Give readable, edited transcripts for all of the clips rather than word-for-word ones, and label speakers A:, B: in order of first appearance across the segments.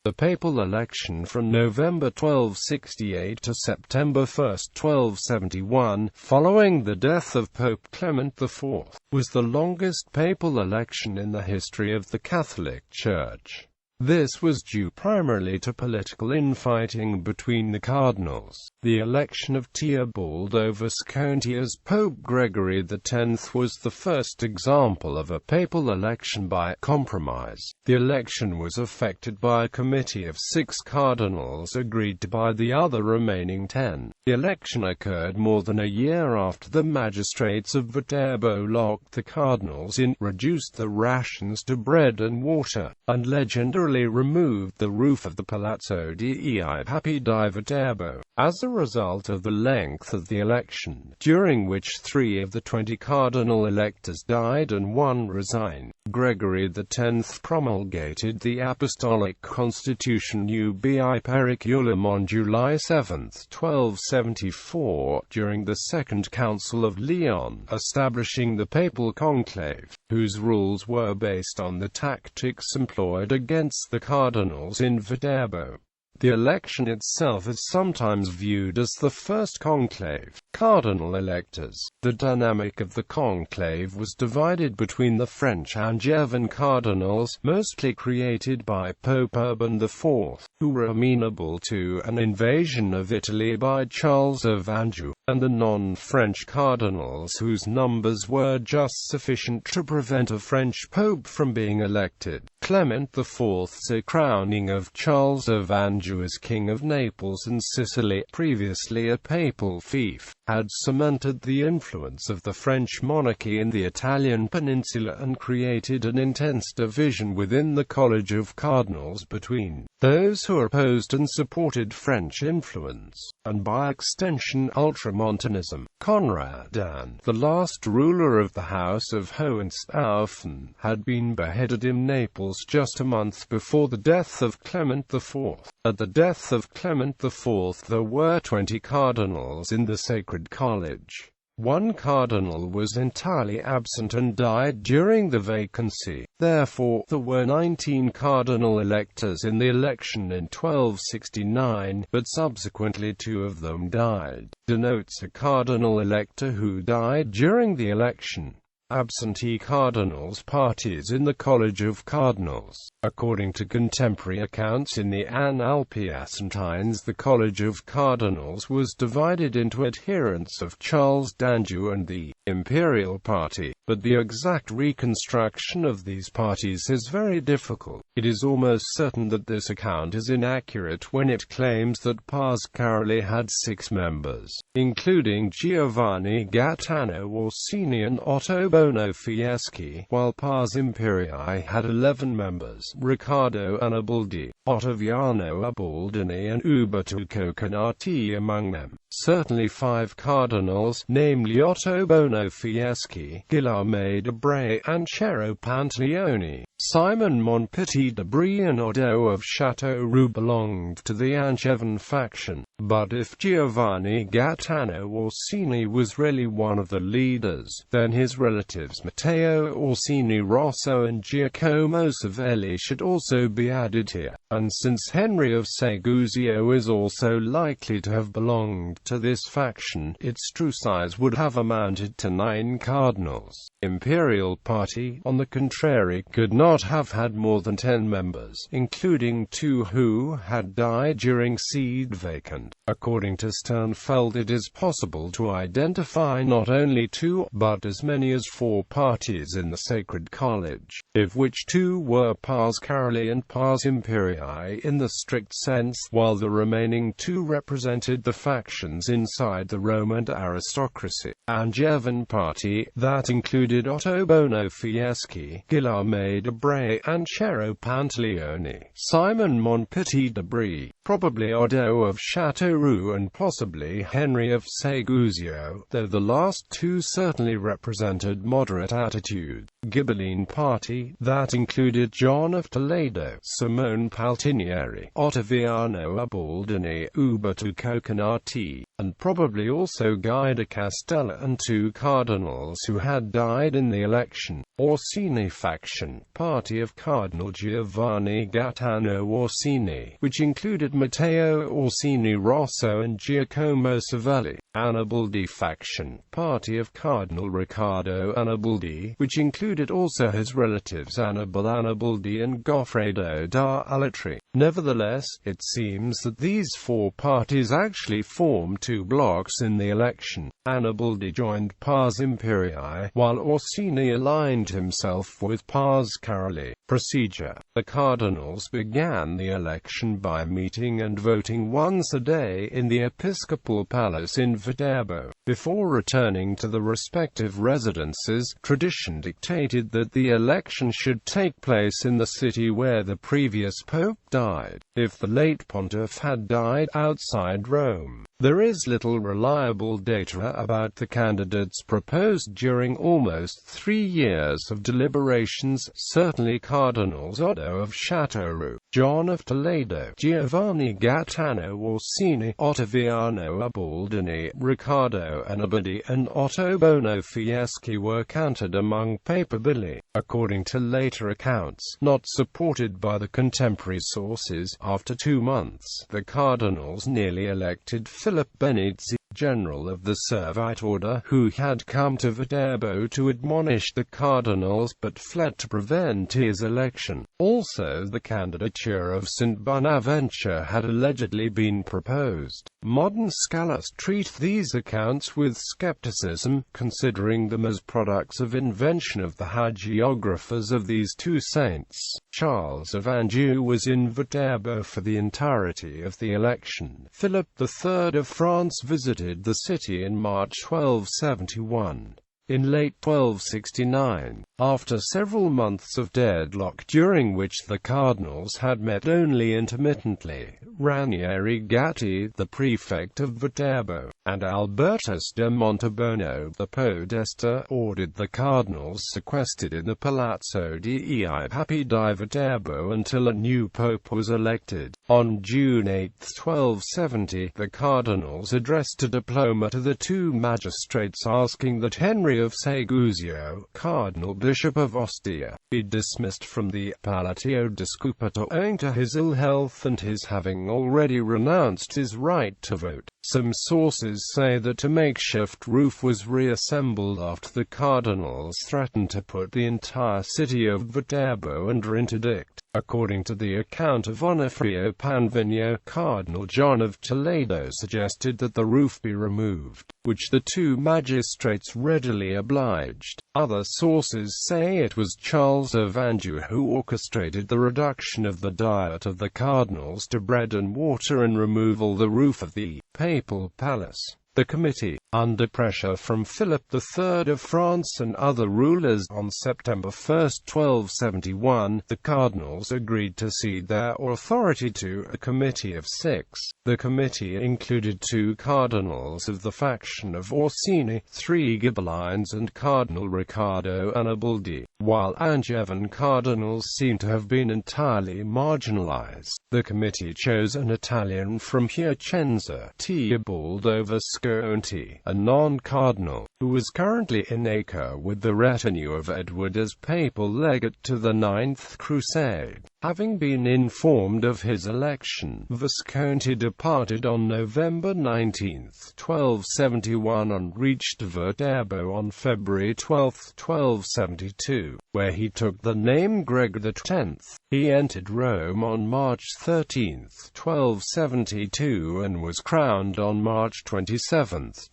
A: The papal election from November 1268 to September 1, 1271, following the death of Pope Clement IV, was the longest papal election in the history of the Catholic Church. This was due primarily to political infighting between the cardinals. The election of Teobaldo Visconti as Pope Gregory X was the first example of a papal election by compromise. The election was effected by a committee of 6 cardinals agreed to by the other remaining 10. The election occurred more than a year after the magistrates of Viterbo locked the cardinals in, reduced the rations to bread and water, and legendarily removed the roof of the Palazzo.The Papi di Viterbo. As a result of the length of the election, during which 3 of the 20 cardinal electors died and 1 resigned, Gregory X promulgated the Apostolic Constitution Ubi Periculum on July 7, 1274, during the Second Council of Lyon, establishing the Papal Conclave, whose rules were based on the tactics employed against the cardinals in Viterbo. The election itself is sometimes viewed as the first conclave. Cardinal electors. The dynamic of the conclave was divided between the French Angevin cardinals, mostly created by Pope Urban IV, who were amenable to an invasion of Italy by Charles of Anjou, and the non-French cardinals whose numbers were just sufficient to prevent a French pope from being elected. Clement IV's crowning of Charles of Anjou as King of Naples and Sicily, previously a papal fief, had cemented the influence of the French monarchy in the Italian peninsula and created an intense division within the College of Cardinals between those who opposed and supported French influence, and by extension Ultramontanism. Conrad Anne, the last ruler of the House of Hohenstaufen, had been beheaded in Naples just a month before the death of Clement IV. At the death of Clement IV there were 20 cardinals in the Sacred College. 1 cardinal was entirely absent and died during the vacancy. Therefore, there were 19 cardinal electors in the election in 1269, but subsequently 2 of them died. Denotes a cardinal elector who died during the election. Absentee cardinals parties in the College of Cardinals. According to contemporary accounts in the Annales Piacentines, the College of Cardinals was divided into adherents of Charles d'Anjou and the Imperial Party, but the exact reconstruction of these parties is very difficult. It is almost certain that this account is inaccurate when it claims that Pars Caroli had 6 members, including Giovanni Gaetano Orsini and Otto Fieschi, while Pars Imperii had 11 members, Riccardo Unabaldi, Ottaviano Ubaldini and Uberto Coconati among them. Certainly 5 cardinals, namely Otto Fieschi, Guillaume de Bray, and Cero Pantaleone, Simon Montpetit de Brie and Odo of Châteauroux belonged to the Angevin faction. But if Giovanni Gaetano Orsini was really one of the leaders, then his relatives Matteo Orsini Rosso and Giacomo Savelli should also be added here. And since Henry of Segusio is also likely to have belonged to this faction, its true size would have amounted to 9 cardinals. Imperial Party, on the contrary, could not have had more than 10 members, including 2 who had died during sede vacant. According to Sternfeld, it is possible to identify not only 2, but as many as 4 parties in the Sacred College, of which 2 were Pars Caroli and Pars Imperii in the strict sense, while the remaining 2 represented the factions inside the Roman aristocracy. Angevin Party, that included Otto Fieschi, Guillaume de Bray, and Cero Pantaleone, Simon Montpetit de Brie, probably Odo of Châteauroux and possibly Henry of Segusio, though the last 2 certainly represented moderate attitude. Ghibelline Party, that included John of Toledo, Simone Paltinieri, Ottaviano Ubaldini, Uberto Coconati, and probably also Guy de Castella and 2 cardinals who had died in the election. Orsini faction, party of Cardinal Giovanni Gaetano Orsini, which included Matteo Orsini Rosso and Giacomo Savelli. Anabaldi faction, party of Cardinal Riccardo Anabaldi, which included also his relatives Annibale Anabaldi and Goffredo da Alatri. Nevertheless, it seems that these four parties actually formed two blocks in the election. Anabaldi joined Pars Imperii, while Orsini aligned himself with Pars Caroli. Procedure: the cardinals began the election by meeting and voting once a day in the episcopal palace in Viterbo. Before returning to the respective residences, tradition dictated that the election should take place in the city where the previous pope died. If the late pontiff had died outside Rome, there is little reliable data about the candidates proposed during almost 3 years of deliberations. Certainly Cardinals Otto of Chateauroux, John of Toledo, Giovanni Gaetano Orsini, Ottaviano Ubaldini, Riccardo Anabaldi, and Otto Bono Fieschi were counted among papabili. According to later accounts, not supported by the contemporary sources, after 2 months, the cardinals nearly elected Philip Benizzi, general of the Servite Order, who had come to Viterbo to admonish the cardinals but fled to prevent his election. Also, the candidature of St. Bonaventure had allegedly been proposed. Modern scholars treat these accounts with skepticism, considering them as products of invention of the hagiographers of these two saints. Charles of Anjou was in Viterbo for the entirety of the election. Philip III of France visited the city in March 1271. In late 1269, after several months of deadlock during which the cardinals had met only intermittently, Ranieri Gatti, the prefect of Viterbo, and Albertus de Montebono, the podesta, ordered the cardinals sequestered in the Palazzo di Papi di Viterbo until a new pope was elected. On June 8, 1270, the cardinals addressed a diploma to the two magistrates asking that Henry of Segusio, Cardinal Bishop of Ostia, be dismissed from the Palatio Discupato owing to his ill health and his having already renounced his right to vote. Some sources say that a makeshift roof was reassembled after the cardinals threatened to put the entire city of Viterbo under interdict. According to the account of Onofrio Panvino, Cardinal John of Toledo suggested that the roof be removed, which the two magistrates readily obliged. Other sources say it was Charles of Anjou who orchestrated the reduction of the diet of the cardinals to bread and water and removal of the roof of the papal palace. The committee, under pressure from Philip III of France and other rulers, on September 1, 1271, the cardinals agreed to cede their authority to a committee of 6. The committee included 2 cardinals of the faction of Orsini, 3 Ghibellines and Cardinal Riccardo Anabaldi, while Angevin cardinals seem to have been entirely marginalized. The committee chose an Italian from Piacenza, Teobaldo Visconti, a non-cardinal, who was currently in Acre with the retinue of Edward as papal legate to the 9th Crusade. Having been informed of his election, Visconti departed on November 19, 1271 and reached Viterbo on February 12, 1272, where he took the name Gregory X. He entered Rome on March 13, 1272 and was crowned on March 27,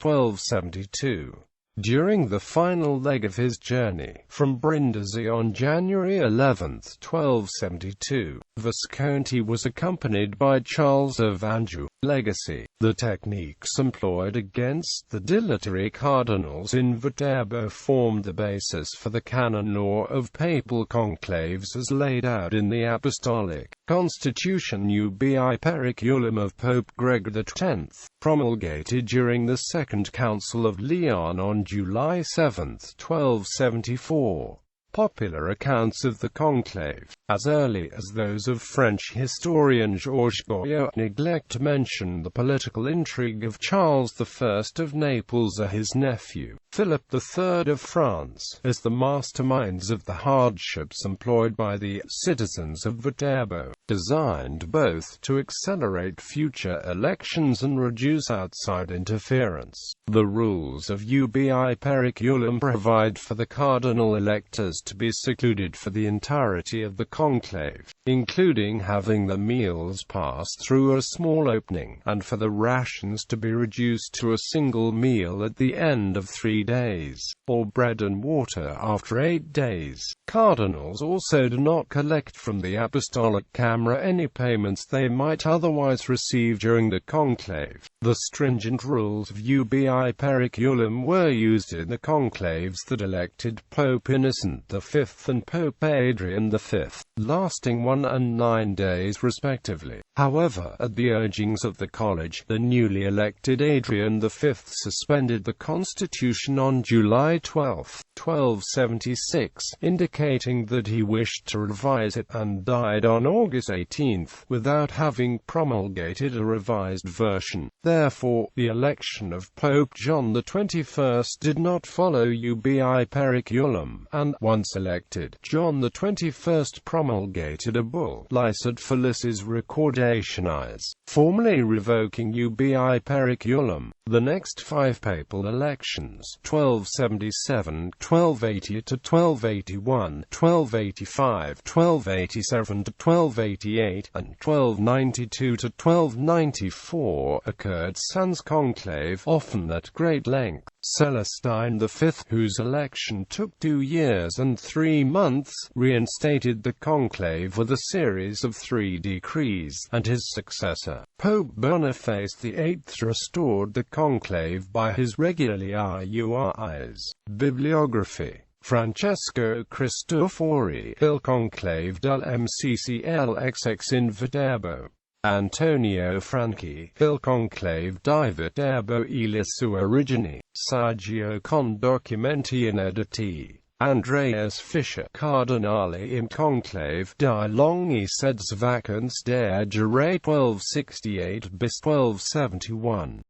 A: 1272. During the final leg of his journey from Brindisi on January 11, 1272, Visconti was accompanied by Charles of Anjou. Legacy: the techniques employed against the dilatory cardinals in Viterbo formed the basis for the canon law of papal conclaves as laid out in the Apostolic Constitution Ubi Periculum of Pope Gregory X, promulgated during the Second Council of Leon on July 7, 1274. Popular accounts of the conclave as early as those of French historian Georges Goyot neglect to mention the political intrigue of Charles I of Naples or his nephew, Philip III of France, as the masterminds of the hardships employed by the citizens of Viterbo, designed both to accelerate future elections and reduce outside interference. The rules of Ubi Periculum provide for the cardinal electors to be secluded for the entirety of the conclave, including having the meals pass through a small opening, and for the rations to be reduced to a single meal at the end of 3 days, or bread and water after 8 days. Cardinals also do not collect from the Apostolic Camera any payments they might otherwise receive during the conclave. The stringent rules of Ubi Periculum were used in the conclaves that elected Pope Innocent V and Pope Adrian V, lasting 1 and 9 days respectively. However, at the urgings of the college, the newly elected Adrian V suspended the constitution on July 12, 1276, indicating that he wished to revise it, and died on August 18, without having promulgated a revised version. Therefore, the election of Pope John XXI did not follow Ubi Periculum, and, once elected, John XXI promulgated a bull, Licet Felicis Recordationis, formally revoking Ubi Periculum. The next 5 papal elections, 1277, 1280 to 1281, 1285, 1287 to 1288, and 1292 to 1294, occurred sans conclave, often at great length. Celestine V, whose election took 2 years and 3 months, reinstated the conclave with a series of 3 decrees, and his successor, Pope Boniface VIII, restored the conclave by his regularly RUIs. Bibliography. Francesco Cristofori, Il Conclave del MCCLXX in Viterbo. Antonio Franchi, Il Conclave di Viterbo e le sue origini, Saggio con documenti inediti. Andreas Fischer, Cardinali im Conclave di Longhi seds vacants der Jure 1268 bis 1271.